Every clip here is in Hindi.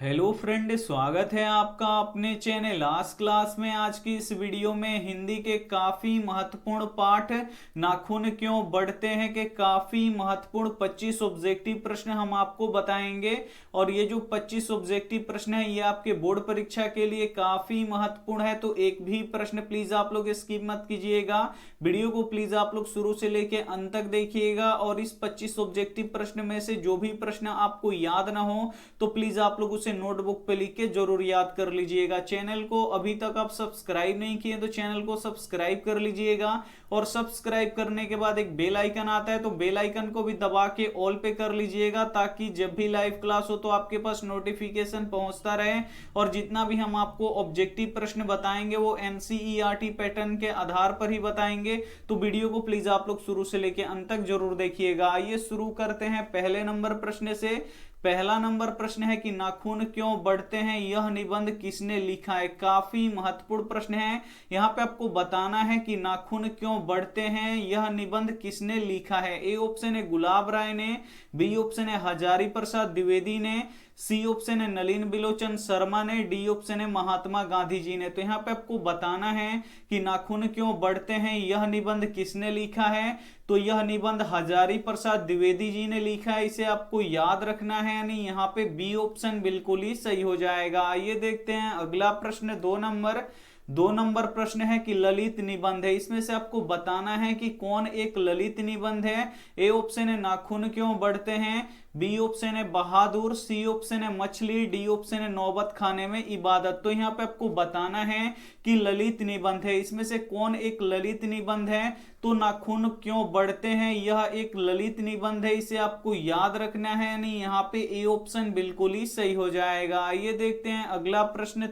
हेलो फ्रेंड, स्वागत है आपका अपने चैनल लास्ट क्लास में। आज की इस वीडियो में हिंदी के काफी महत्वपूर्ण पाठ नाखून क्यों बढ़ते हैं के काफी महत्वपूर्ण 25 ऑब्जेक्टिव प्रश्न हम आपको बताएंगे। और ये जो 25 ऑब्जेक्टिव प्रश्न है ये आपके बोर्ड परीक्षा के लिए काफी महत्वपूर्ण है, तो एक भी प्रश्न प्लीज आप लोग स्किप मत कीजिएगा। वीडियो को प्लीज आप लोग शुरू से लेके अंत तक देखिएगा और इस 25 ऑब्जेक्टिव प्रश्न में से जो भी प्रश्न आपको याद ना हो तो प्लीज आप लोग उसे नोटबुक पे लिख के जरूर याद कर लीजिएगा। चैनल को अभी तक आप सब्सक्राइब नहीं किए तो चैनल को सब्सक्राइब कर लीजिएगा और सब्सक्राइब करने के बाद एक बेल आइकन आता है तो बेल आइकन को भी दबा के ऑल पे कर लीजिएगा, ताकि जब भी लाइव क्लास हो तो आपके पास नोटिफिकेशन पहुंचता रहे। और जितना भी हम आपको ऑब्जेक्टिव प्रश्न बताएंगे वो एनसीईआरटी पैटर्न के आधार पर ही बताएंगे, तो वीडियो को प्लीज आप लोग शुरू से लेके अंत तक जरूर देखिएगा। आइए शुरू करते हैं पहले नंबर प्रश्न से। पहला नंबर प्रश्न है कि नाखून क्यों बढ़ते हैं, यह निबंध किसने लिखा है। काफी महत्वपूर्ण प्रश्न है। यहाँ पे आपको बताना है कि नाखून क्यों बढ़ते हैं, यह निबंध किसने लिखा है। ए ऑप्शन है गुलाब राय ने, बी ऑप्शन है हजारी प्रसाद द्विवेदी ने, सी ऑप्शन है नलिन बिलोचन शर्मा ने, डी ऑप्शन है महात्मा गांधी जी ने। तो यहाँ पे आपको बताना है कि नाखून क्यों बढ़ते हैं, यह निबंध किसने लिखा है। तो यह निबंध हजारी प्रसाद द्विवेदी जी ने लिखा है, इसे आपको याद रखना है। यानी यहाँ पे बी ऑप्शन बिल्कुल ही सही हो जाएगा। आइए देखते हैं अगला प्रश्न। दो नंबर प्रश्न है कि ललित निबंध है, इसमें से आपको बताना है कि कौन एक ललित निबंध है। ए ऑप्शन है नाखून क्यों बढ़ते हैं, बी ऑप्शन है बहादुर, सी ऑप्शन है मछली, डी ऑप्शन है नौबत खाने में इबादत। तो यहाँ पे आपको बताना है कि ललित निबंध है, इसमें से कौन एक ललित निबंध है। तो नाखून क्यों बढ़ते हैं यह एक ललित निबंध है, इसे आपको याद रखना है। यानी यहाँ पे ए ऑप्शन बिल्कुल ही सही हो जाएगा। आइए देखते हैं अगला प्रश्न।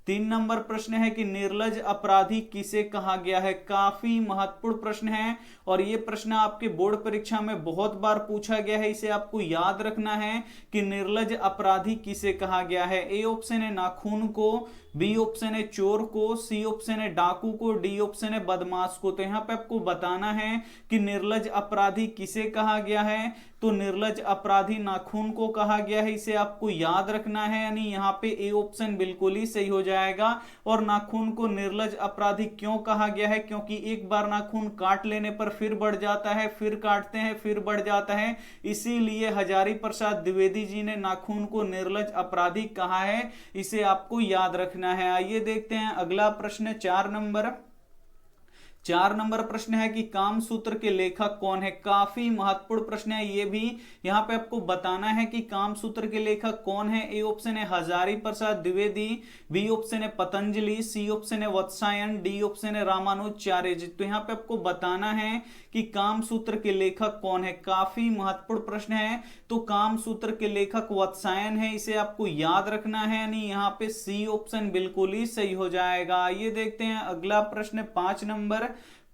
तीन नंबर प्रश्न है कि निर्लज अपराधी किसे कहा गया है। काफी महत्वपूर्ण प्रश्न है और ये प्रश्न आपके बोर्ड परीक्षा में बहुत बार पूछा गया है, इसे आपको याद रखना है कि निर्लज अपराधी किसे कहा गया है। ए ऑप्शन है नाखून को, बी ऑप्शन है चोर को, सी ऑप्शन है डाकू को, डी ऑप्शन है बदमाश को। तो यहाँ पे आपको बताना है कि निर्लज अपराधी किसे कहा गया है। तो निर्लज अपराधी नाखून को कहा गया है, इसे आपको याद रखना है। यानी यहाँ पे ए ऑप्शन बिल्कुल ही सही हो जाएगा। और नाखून को निर्लज अपराधी क्यों कहा गया है, क्योंकि एक बार नाखून काट लेने पर फिर बढ़ जाता है, फिर काटते हैं फिर बढ़ जाता है, इसीलिए हजारी प्रसाद द्विवेदी जी ने नाखून को निर्लज अपराधी कहा है, इसे आपको याद रखना है। आइए देखते हैं अगला प्रश्न। चार नंबर प्रश्न है कि कामसूत्र के लेखक कौन है। काफी महत्वपूर्ण प्रश्न है ये भी। यहाँ पे आपको बताना है कि कामसूत्र के लेखक कौन है। ए ऑप्शन है हजारी प्रसाद द्विवेदी, बी ऑप्शन है पतंजलि, सी ऑप्शन है वत्सायन, डी ऑप्शन है रामानुजाचार्य जी। तो यहाँ पे आपको बताना है कि कामसूत्र के लेखक कौन है। काफी महत्वपूर्ण प्रश्न है। तो कामसूत्र के लेखक वत्सायन है, इसे आपको याद रखना है। यानी यहाँ पे सी ऑप्शन बिल्कुल ही सही हो जाएगा। आइए देखते हैं अगला प्रश्न।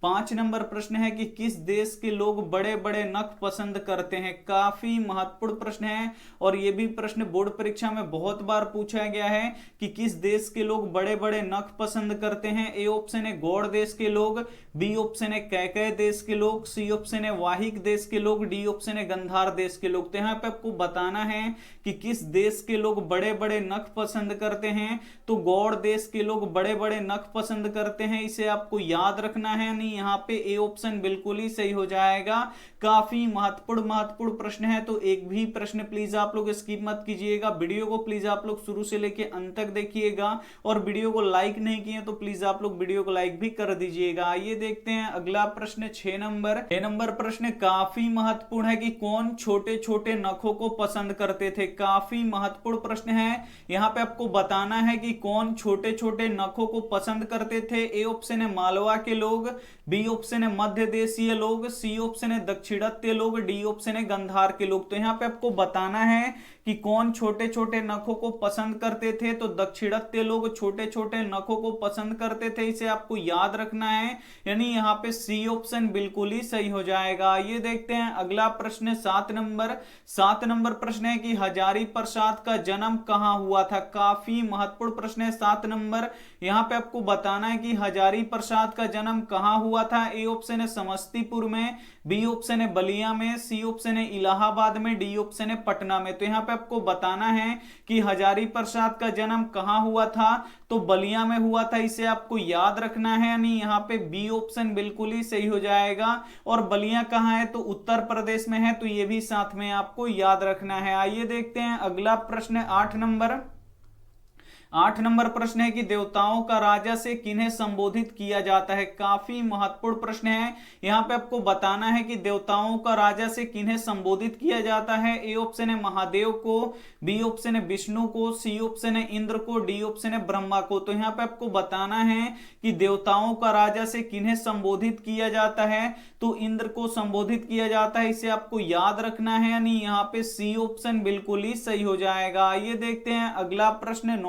पांच नंबर प्रश्न है कि किस देश के लोग बड़े बड़े नख पसंद करते हैं। काफी महत्वपूर्ण प्रश्न है और यह भी प्रश्न बोर्ड परीक्षा में बहुत बार पूछा गया है कि किस देश के लोग बड़े बड़े नख पसंद करते हैं। ए ऑप्शन है गौड़ देश के लोग, बी ऑप्शन है कैकय देश के लोग, सी ऑप्शन है वाहिक देश के लोग, डी ऑप्शन है गंधार देश के लोग। तो यहाँ पे आपको बताना है कि किस देश के लोग बड़े बड़े नख पसंद करते हैं। तो गौड़ देश के लोग बड़े बड़े नख पसंद करते हैं, इसे आपको याद रखना है। यहाँ पे ए ऑप्शन बिल्कुल ही सही हो जाएगा। काफी महत्वपूर्ण प्रश्न है, तो एक भी प्रश्न प्लीज आप लोग स्किप मत कीजिएगा। वीडियो को प्लीज आप लोग शुरू से लेके अंत तक देखिएगा और वीडियो को लाइक नहीं किए तो प्लीज आप लोग वीडियो को लाइक भी कर दीजिएगा। आइए देखते हैं अगला प्रश्न। 6 नंबर प्रश्न काफी महत्वपूर्ण है कि कौन छोटे छोटे नखों को पसंद करते थे। काफी महत्वपूर्ण प्रश्न है। यहाँ पे आपको बताना है कि कौन छोटे छोटे नखों को पसंद करते थे। ए ऑप्शन है मालवा के लोग, बी ऑप्शन है मध्य देशीय लोग, सी ऑप्शन है दक्षिणात्य लोग, डी ऑप्शन है गंधार के लोग। तो यहाँ पे आपको बताना है कि कौन छोटे छोटे नखों को पसंद करते थे। तो दक्षिणात्य लोग छोटे छोटे नखों को पसंद करते थे, इसे आपको याद रखना है। यानी यहाँ पे सी ऑप्शन बिल्कुल ही सही हो जाएगा। ये देखते हैं अगला प्रश्न। 7 नंबर प्रश्न है कि हजारी प्रसाद का जन्म कहाँ हुआ था। काफी महत्वपूर्ण प्रश्न है 7 नंबर। यहाँ पे आपको बताना है कि हजारी प्रसाद का जन्म कहाँ हुआ था। ए ऑप्शन है समस्तीपुर में, बी ऑप्शन है बलिया में, सी ऑप्शन है इलाहाबाद में, डी ऑप्शन है पटना में। तो यहाँ पे आपको बताना है कि हजारी प्रसाद का जन्म कहां हुआ था, तो बलिया में हुआ था, इसे आपको याद रखना है। यानी यहाँ पे बी ऑप्शन बिल्कुल ही सही हो जाएगा। और बलिया कहाँ है, तो उत्तर प्रदेश में है, तो ये भी साथ में आपको याद रखना है। आइए देखते हैं अगला प्रश्न 8 नंबर। 8 नंबर प्रश्न है कि देवताओं का राजा से किन्हें संबोधित किया जाता है। काफी महत्वपूर्ण प्रश्न है। यहाँ पे आपको बताना है कि देवताओं का राजा से किन्हें संबोधित किया जाता है। ए ऑप्शन है महादेव को, बी ऑप्शन है विष्णु को, सी ऑप्शन है इंद्र को, डी ऑप्शन है ब्रह्मा को। तो यहाँ पे आपको बताना है कि देवताओं का राजा से किन्हें संबोधित किया जाता है, तो इंद्र को संबोधित किया जाता है, इसे आपको याद रखना है। यानी यहाँ पे सी ऑप्शन बिल्कुल ही सही हो जाएगा। आइए देखते हैं अगला प्रश्न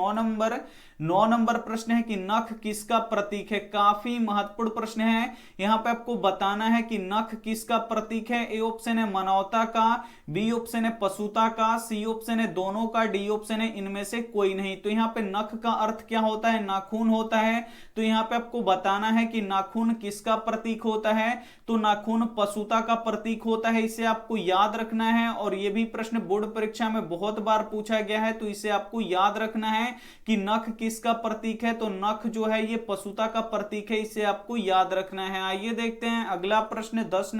9 नंबर प्रश्न है कि नख किसका प्रतीक है। काफी महत्वपूर्ण प्रश्न है। यहां पे आपको बताना है कि नख किसका प्रतीक है। ए ऑप्शन है मानवता का, बी ऑप्शन है पशुता का, सी ऑप्शन है दोनों का, डी ऑप्शन है इनमें से कोई नहीं। तो यहाँ पे नख का अर्थ क्या होता है, नाखून होता है। तो यहाँ पे आपको बताना है कि नाखून किसका प्रतीक होता है, तो नाखून पशुता का प्रतीक होता है, इसे आपको याद रखना है। और यह भी प्रश्न बोर्ड परीक्षा में बहुत बार पूछा गया है, तो इसे आपको याद रखना है कि नख किसका प्रतीक है, तो नख जो है ये पशुता का प्रतीक है, इसे आपको याद रखना है। आइए देखते हैं अगला प्रश्न 10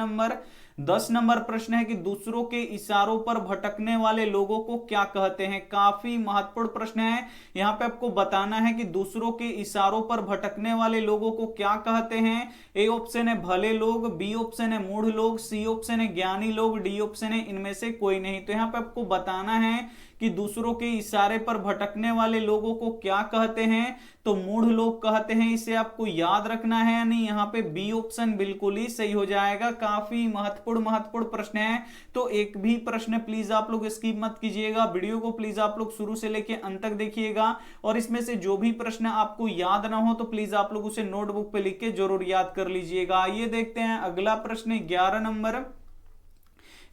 नंबर प्रश्न है कि दूसरों के इशारों पर भटकने वाले लोगों को क्या कहते हैं। काफी महत्वपूर्ण प्रश्न है। यहां पे आपको बताना है कि दूसरों के इशारों पर भटकने वाले लोगों को क्या कहते हैं। ए ऑप्शन है भले लोग, बी ऑप्शन है मूढ़ लोग, सी ऑप्शन है ज्ञानी लोग, डी ऑप्शन है इनमें से कोई नहीं। तो यहां पे आपको बताना है कि दूसरों के इशारे पर भटकने वाले लोगों को क्या कहते हैं, तो मूढ़ लोग कहते हैं, इसे आपको याद रखना है। यानी यहाँ पे बी ऑप्शन बिल्कुल ही सही हो जाएगा। काफी महत्वपूर्ण प्रश्न है। तो एक भी प्रश्न प्लीज आप लोग स्किप मत कीजिएगा, वीडियो को प्लीज आप लोग शुरू से लेके अंत तक देखिएगा। और इसमें से जो भी प्रश्न आपको याद ना हो तो प्लीज आप लोग उसे नोटबुक पे लिख के जरूर याद कर लीजिएगा। आइए देखते हैं अगला प्रश्न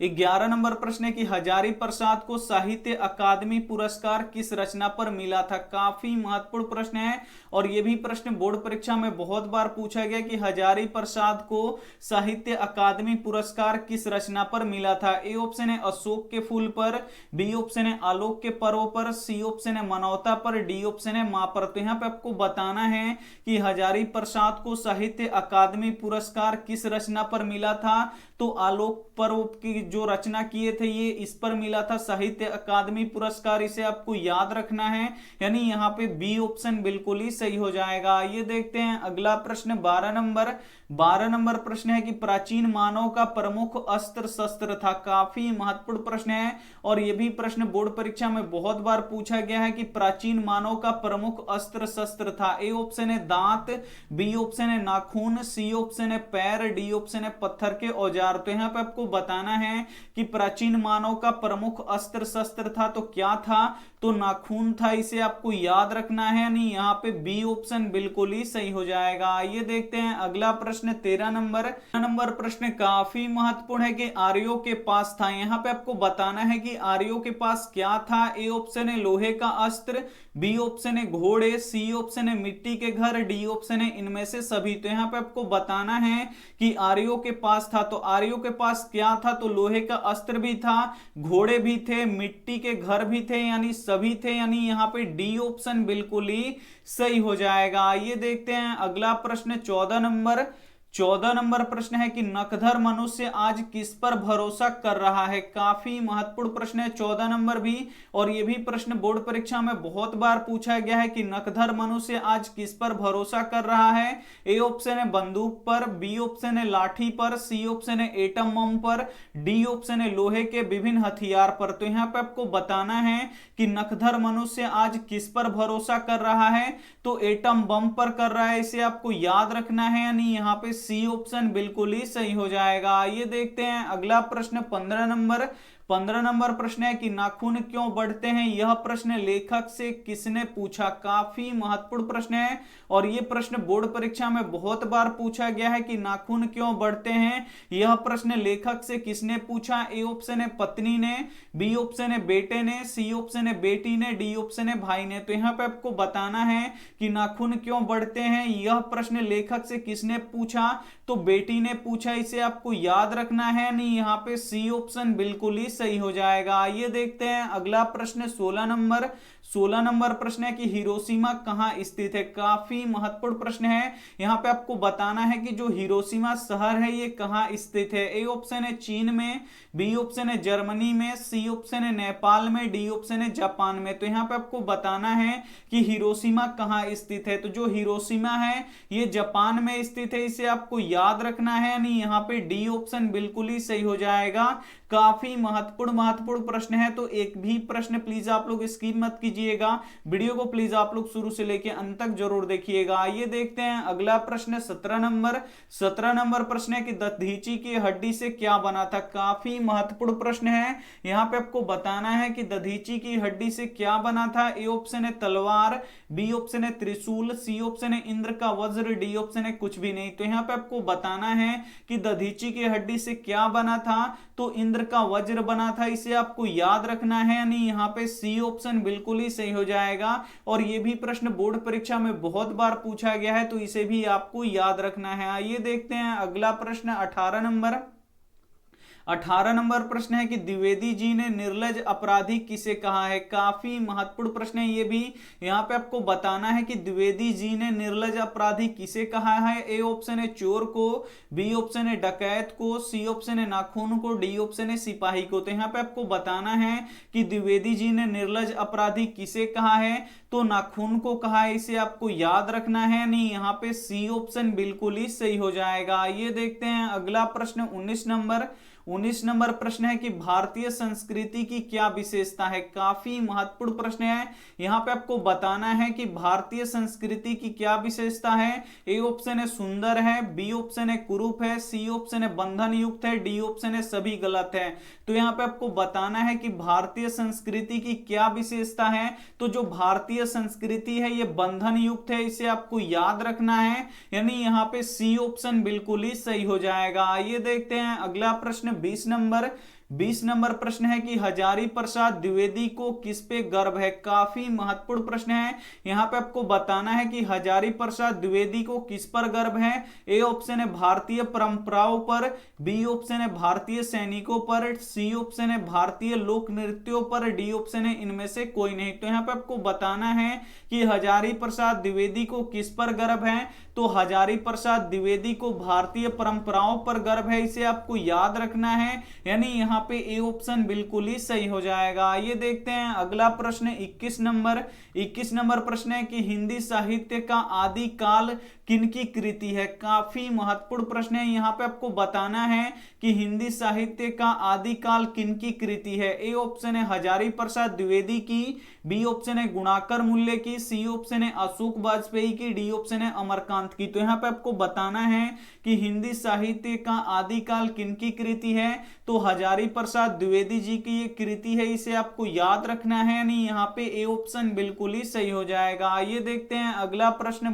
11 नंबर प्रश्न है कि हजारी प्रसाद को साहित्य अकादमी पुरस्कार किस रचना पर मिला था। काफी महत्वपूर्ण प्रश्न है। और यह भी प्रश्न बोर्ड परीक्षा में बहुत बार पूछा गया कि हजारी प्रसाद को साहित्य अकादमी पुरस्कार किस रचना पर मिला था। ए ऑप्शन है अशोक के फूल पर, बी ऑप्शन है आलोक के पर्व पर, सी ऑप्शन है मानवता पर, डी ऑप्शन है मां पर। तो यहां पे आपको बताना है कि हजारी प्रसाद को साहित्य अकादमी पुरस्कार किस रचना पर मिला था, तो आलोक पर्व की जो रचना किए थे ये इस पर मिला था साहित्य अकादमी पुरस्कार, इसे आपको याद रखना है। यानी यहाँ पे बी ऑप्शन बिल्कुल ही सही हो जाएगा। ये देखते हैं अगला प्रश्न 12 नंबर प्रश्न है कि प्राचीन मानव का प्रमुख अस्त्र शस्त्र था। काफी महत्वपूर्ण प्रश्न है। और यह भी प्रश्न बोर्ड परीक्षा में बहुत बार पूछा गया है कि प्राचीन मानव का प्रमुख अस्त्र शस्त्र था। ए ऑप्शन है दांत, बी ऑप्शन है नाखून, सी ऑप्शन है पैर, डी ऑप्शन है पत्थर के औजार। तो यहाँ पे आपको बताना है कि प्राचीन मानव का प्रमुख अस्त्र शस्त्र था, तो क्या था, तो नाखून था, इसे आपको याद रखना है। यानी यहाँ पे बी ऑप्शन बिल्कुल ही सही हो जाएगा। आइए देखते हैं अगला प्रश्न 13 नंबर प्रश्न काफी महत्वपूर्ण है कि आर्यों के पास था। यहाँ पे आपको बताना है कि आर्यों के पास क्या था। ए ऑप्शन है लोहे का अस्त्र, बी ऑप्शन है घोड़े, सी ऑप्शन है मिट्टी के घर, डी ऑप्शन है इनमें से सभी। तो यहाँ पे आपको बताना है कि आर्यों के पास था, तो आर्यों के पास क्या था, तो लोहे का अस्त्र भी था, घोड़े भी थे, मिट्टी के घर भी थे, यानी सभी थे। यानी यहाँ पे डी ऑप्शन बिल्कुल ही सही हो जाएगा। आइए देखते हैं अगला प्रश्न 14 नंबर प्रश्न है कि नखधर मनुष्य आज किस पर भरोसा कर रहा है। काफी महत्वपूर्ण प्रश्न है 14 नंबर भी। और यह भी प्रश्न बोर्ड परीक्षा में बहुत बार पूछा गया है कि नखधर मनुष्य आज किस पर भरोसा कर रहा है। ए ऑप्शन है बंदूक पर, बी ऑप्शन है लाठी पर, सी ऑप्शन है एटम बम पर, डी ऑप्शन है लोहे के विभिन्न हथियार पर। तो यहाँ पे आपको बताना है कि नखधर मनुष्य आज किस पर भरोसा कर रहा है, तो एटम बम पर कर रहा है, इसे आपको याद रखना है। यानी यहाँ पे सी ऑप्शन बिल्कुल ही सही हो जाएगा। आइए देखते हैं अगला प्रश्न 15 नंबर प्रश्न है कि नाखून क्यों बढ़ते हैं। यह प्रश्न लेखक से किसने पूछा। काफी महत्वपूर्ण प्रश्न है। और यह प्रश्न बोर्ड परीक्षा में बहुत बार पूछा गया है कि नाखून क्यों बढ़ते हैं। यह प्रश्न लेखक से किसने पूछा। ए ऑप्शन है पत्नी ने, बी ऑप्शन है बेटे ने, सी ऑप्शन है बेटी ने, डी ऑप्शन है भाई ने। तो यहाँ पे आपको बताना है कि नाखून क्यों बढ़ते हैं। यह प्रश्न लेखक से किसने पूछा, तो बेटी ने पूछा, इसे आपको याद रखना है। नहीं, यहाँ पे सी ऑप्शन बिल्कुल ही सही हो जाएगा। आइए देखते हैं अगला प्रश्न 16 नंबर प्रश्न है कि हिरोशिमा कहाँ स्थित है। काफी महत्वपूर्ण प्रश्न है। यहाँ पे आपको बताना है कि जो हिरोशिमा शहर है ये कहाँ स्थित है। ए ऑप्शन है चीन में, बी ऑप्शन है जर्मनी में, सी ऑप्शन है नेपाल में, डी ऑप्शन है जापान में। तो यहाँ पे आपको बताना है कि हिरोशिमा कहाँ स्थित है। तो जो हिरोशिमा है ये जापान में स्थित है, इसे आपको याद रखना है। यानी यहाँ पे डी ऑप्शन बिल्कुल ही सही हो जाएगा। काफी महत्वपूर्ण प्रश्न है, तो एक भी प्रश्न प्लीज आप लोग स्किप मत कीजिएगा। वीडियो को प्लीज आप लोग शुरू से लेकर अंत तक जरूर देखिएगा। आइए देखते हैं अगला प्रश्न 17 नंबर प्रश्न है कि दधीची की हड्डी से क्या बना था। काफी महत्वपूर्ण प्रश्न है। यहाँ पे आपको बताना है कि दधीची की हड्डी से क्या बना था। ए ऑप्शन है तलवार, बी ऑप्शन है त्रिशूल, सी ऑप्शन है इंद्र का वज्र, डी ऑप्शन है कुछ भी नहीं। तो यहाँ पे आपको बताना है कि दधीची की हड्डी से क्या बना था। तो इंद्र का वज्र बना था, इसे आपको याद रखना है। यानी यहाँ पे सी ऑप्शन बिल्कुल ही सही हो जाएगा। और ये भी प्रश्न बोर्ड परीक्षा में बहुत बार पूछा गया है, तो इसे भी आपको याद रखना है। आइए देखते हैं अगला प्रश्न 18 नंबर प्रश्न है कि द्विवेदी जी ने निर्लज अपराधी किसे कहा है। काफी महत्वपूर्ण प्रश्न है ये भी। यहाँ पे आपको बताना है कि द्विवेदी जी ने निर्लज अपराधी किसे कहा है। ए ऑप्शन है चोर को, बी ऑप्शन है डकैत को, सी ऑप्शन है नाखून को, डी ऑप्शन है सिपाही को। तो यहाँ पे आपको बताना है कि द्विवेदी जी ने निर्लज अपराधी किसे कहा है। तो नाखून को कहा है, इसे आपको याद रखना है। नहीं, यहाँ पे सी ऑप्शन बिल्कुल ही सही हो जाएगा। ये देखते हैं अगला प्रश्न 19 नंबर प्रश्न है कि भारतीय संस्कृति की क्या विशेषता है। काफी महत्वपूर्ण प्रश्न है। यहाँ पे आपको बताना है कि भारतीय संस्कृति की क्या विशेषता है। ए ऑप्शन है सुंदर है, बी ऑप्शन है कुरूप है, सी ऑप्शन है बंधन युक्त है, डी ऑप्शन है सभी गलत है। तो यहाँ पे आपको बताना है कि भारतीय संस्कृति की क्या विशेषता है। तो जो भारतीय संस्कृति है ये बंधन युक्त है, इसे आपको याद रखना है। यानी यहाँ पे सी ऑप्शन बिल्कुल ही सही हो जाएगा। आइए देखते हैं अगला प्रश्न 20 नंबर प्रश्न है कि हजारी प्रसाद द्विवेदी को किस पे गर्व है। काफी महत्वपूर्ण प्रश्न है। यहां पे आपको बताना है कि हजारी प्रसाद द्विवेदी को किस पर गर्व है। ए ऑप्शन है भारतीय परंपराओं पर, बी ऑप्शन है भारतीय सैनिकों पर, सी ऑप्शन है भारतीय लोक नृत्यों पर, डी ऑप्शन है इनमें से कोई नहीं। तो यहाँ पे आपको बताना है कि हजारी प्रसाद द्विवेदी को किस पर गर्व है। तो हजारी प्रसाद द्विवेदी को भारतीय परंपराओं पर गर्व है, इसे आपको याद रखना है। यानी यहाँ पे ए ऑप्शन बिल्कुल ही सही हो जाएगा। ये देखते हैं अगला प्रश्न 21 नंबर प्रश्न है कि हिंदी साहित्य का आदि काल किनकी कृति है। काफी महत्वपूर्ण प्रश्न है। यहाँ पे आपको बताना है कि हिंदी साहित्य का आदि काल किनकी कृति है। ए ऑप्शन है हजारी प्रसाद द्विवेदी की, बी ऑप्शन है गुणाकर मूल्य की, सी ऑप्शन है अशोक वाजपेयी की, डी ऑप्शन है अमरकांत की। तो यहाँ पे आपको बताना है कि हिंदी साहित्य का आदि काल किनकी कृति है। तो हजारी प्रसाद द्विवेदी जी की ये कृति है, इसे आपको याद रखना है। नहीं, यहाँ पे ए ऑप्शन बिल्कुल ही सही हो जाएगा। आइए देखते हैं अगला प्रश्न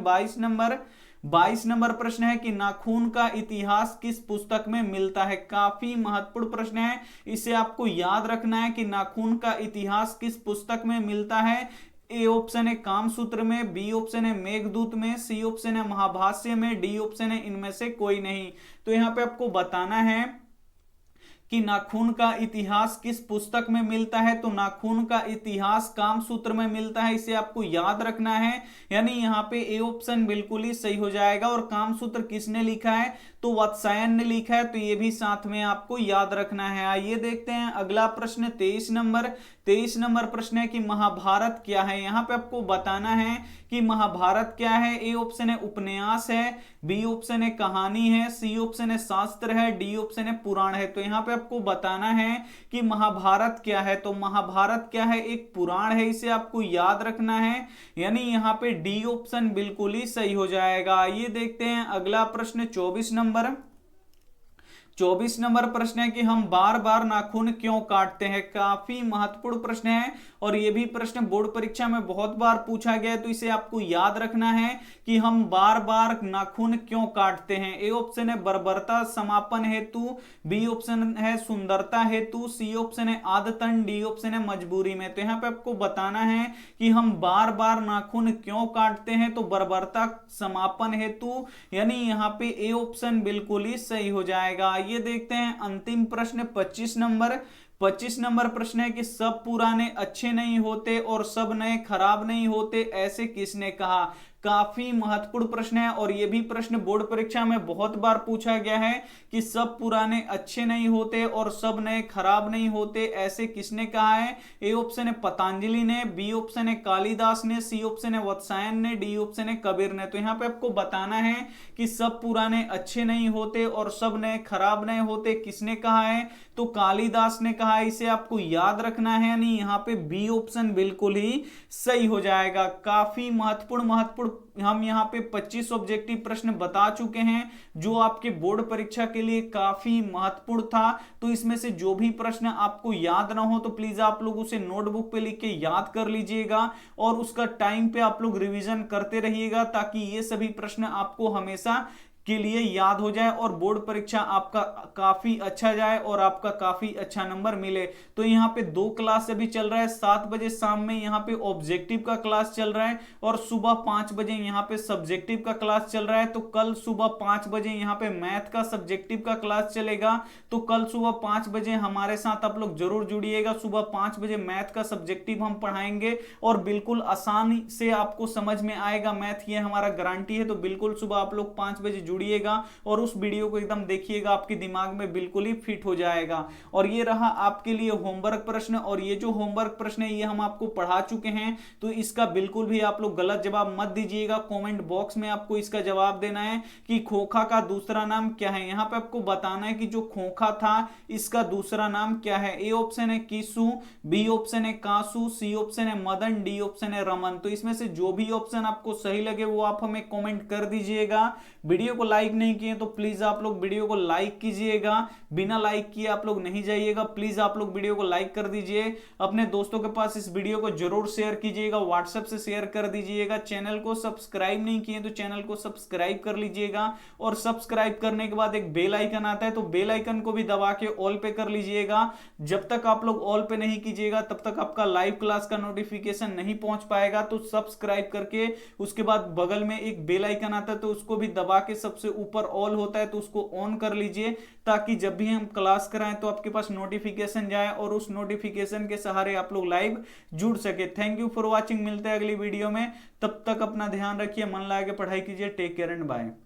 22 नंबर प्रश्न है कि नाखून का इतिहास किस पुस्तक में मिलता है। काफी महत्वपूर्ण प्रश्न है, इसे आपको याद रखना है कि नाखून का इतिहास किस पुस्तक में मिलता है। ए ऑप्शन है कामसूत्र में, बी ऑप्शन है मेघदूत में, सी ऑप्शन है महाभाष्य में, डी ऑप्शन है इनमें से कोई नहीं। तो यहाँ पे आपको बताना है कि नाखून का इतिहास किस पुस्तक में मिलता है। तो नाखून का इतिहास कामसूत्र में मिलता है, इसे आपको याद रखना है। यानी यहाँ पे ए ऑप्शन बिल्कुल ही सही हो जाएगा। और कामसूत्र किसने लिखा है। तो वात्स्यायन ने लिखा है, तो ये भी साथ में आपको याद रखना है। आइए देखते हैं अगला प्रश्न 23 नंबर प्रश्न है कि महाभारत क्या है। यहाँ पे आपको बताना है कि महाभारत क्या है। ए ऑप्शन है उपन्यास है, बी ऑप्शन है कहानी है, सी ऑप्शन है शास्त्र है, डी ऑप्शन है पुराण है। तो यहाँ पे आपको बताना है कि महाभारत क्या है। तो महाभारत क्या है, एक पुराण है, इसे आपको याद रखना है। यानी यहाँ पे डी ऑप्शन बिल्कुल ही सही हो जाएगा। ये देखते हैं अगला प्रश्न 24 नंबर प्रश्न है कि हम बार बार नाखून क्यों काटते हैं। काफी महत्वपूर्ण प्रश्न है और यह भी प्रश्न बोर्ड परीक्षा में बहुत बार पूछा गया है, तो इसे आपको याद रखना है कि हम बार बार नाखून क्यों काटते हैं। ए ऑप्शन है बर्बरता समापन हेतु, बी ऑप्शन है सुंदरता हेतु, सी ऑप्शन है आदतन, डी ऑप्शन है मजबूरी में। तो यहाँ पे आपको बताना है कि हम बार बार नाखून क्यों काटते हैं। तो बर्बरता समापन हेतु, यानी यहाँ पे ए ऑप्शन बिल्कुल ही सही हो जाएगा। ये देखते हैं अंतिम प्रश्न 25 25 नंबर प्रश्न है कि सब पुराने अच्छे नहीं होते और सब नए खराब नहीं होते, ऐसे किसने कहा। काफी महत्वपूर्ण प्रश्न है और यह भी प्रश्न बोर्ड परीक्षा में बहुत बार पूछा गया है कि सब पुराने अच्छे नहीं होते और सब नए खराब नहीं होते, ऐसे किसने कहा है। ए ऑप्शन है पतंजलि ने, बी ऑप्शन है कालिदास ने, सी ऑप्शन है वत्सायन ने, डी ऑप्शन है कबीर ने। तो यहां पे आपको बताना है कि सब पुराने अच्छे नहीं होते और सब नए खराब नहीं होते किसने कहा है। तो कालिदास ने कहा, इसे आपको याद रखना है। नहीं, यहां पे बी ऑप्शन बिल्कुल ही सही हो जाएगा। काफी महत्वपूर्ण हम यहां पे 25 ऑब्जेक्टिव प्रश्न बता चुके हैं जो आपके बोर्ड परीक्षा के लिए काफी महत्वपूर्ण था। तो इसमें से जो भी प्रश्न आपको याद ना हो तो प्लीज आप लोग उसे नोटबुक पे लिख के याद कर लीजिएगा और उसका टाइम पे आप लोग रिवीजन करते रहिएगा ताकि ये सभी प्रश्न आपको हमेशा के लिए याद हो जाए और बोर्ड परीक्षा आपका काफी अच्छा जाए और आपका काफी अच्छा नंबर मिले। तो यहाँ पे 2 क्लास अभी चल रहा है। 7 बजे शाम में यहाँ पे ऑब्जेक्टिव का क्लास चल रहा है और सुबह 5 बजे यहाँ पे सब्जेक्टिव का क्लास चल रहा है। तो कल सुबह 5 बजे यहाँ पे मैथ का सब्जेक्टिव का क्लास चलेगा। तो कल सुबह 5 बजे हमारे साथ आप लोग जरूर जुड़िएगा। सुबह 5 बजे मैथ का सब्जेक्टिव हम पढ़ाएंगे और बिल्कुल आसानी से आपको समझ में आएगा मैथ, ये हमारा गारंटी है। तो बिल्कुल सुबह आप लोग 5 बजे जुड़िएगा और उस वीडियो को एकदम देखिएगा, आपके दिमाग में बिल्कुल ही फिट हो जाएगा। और ये रहा आपके लिए होमवर्क प्रश्न और ये जो होमवर्क प्रश्न है ये हम आपको पढ़ा चुके हैं। तो इसका बिल्कुल भी आप लोग गलत जवाब मत दीजिएगा। कमेंट बॉक्स में आपको इसका जवाब देना है कि खोखा का दूसरा नाम क्या है। यहां पे आपको बताना है कि जो खोखा था इसका दूसरा नाम क्या है। ए ऑप्शन है कीसु, बी ऑप्शन है कासु, सी ऑप्शन है मदन, डी ऑप्शन है रमन। तो इसमें से जो भी ऑप्शन आपको सही लगे वो आप हमें कमेंट कर दीजिएगा। वीडियो को लाइक नहीं किए तो प्लीज आप लोग वीडियो को लाइक कीजिएगा। बिना लाइक किए आप लोग नहीं जाइएगा, प्लीज आप लोग वीडियो को लाइक कर दीजिए। अपने दोस्तों के पास इस वीडियो को जरूर शेयर कीजिएगा, व्हाट्सएप से शेयर कर दीजिएगा। चैनल को सब्सक्राइब नहीं किए तो चैनल को सब्सक्राइब कर लीजिएगा और सब्सक्राइब करने के बाद एक बेल आइकन आता है तो बेल आइकन को भी दबा के ऑल पे कर लीजिएगा। जब तक आप लोग ऑल पे नहीं कीजिएगा तब तक आपका लाइव क्लास का नोटिफिकेशन नहीं पहुंच पाएगा। तो सब्सक्राइब करके उसके बाद बगल में एक बेल आइकन आता है तो उसको भी दबा के सबसे ऊपर ऑल होता है तो उसको ऑन कर लीजिए ताकि जब भी हम क्लास कराएं तो आपके पास नोटिफिकेशन जाए और उस नोटिफिकेशन के सहारे आप लोग लाइव जुड़ सके। Thank you for watching. मिलते हैं अगली वीडियो में, तब तक अपना ध्यान रखिए, मन लगा के पढ़ाई कीजिए। Take care and bye.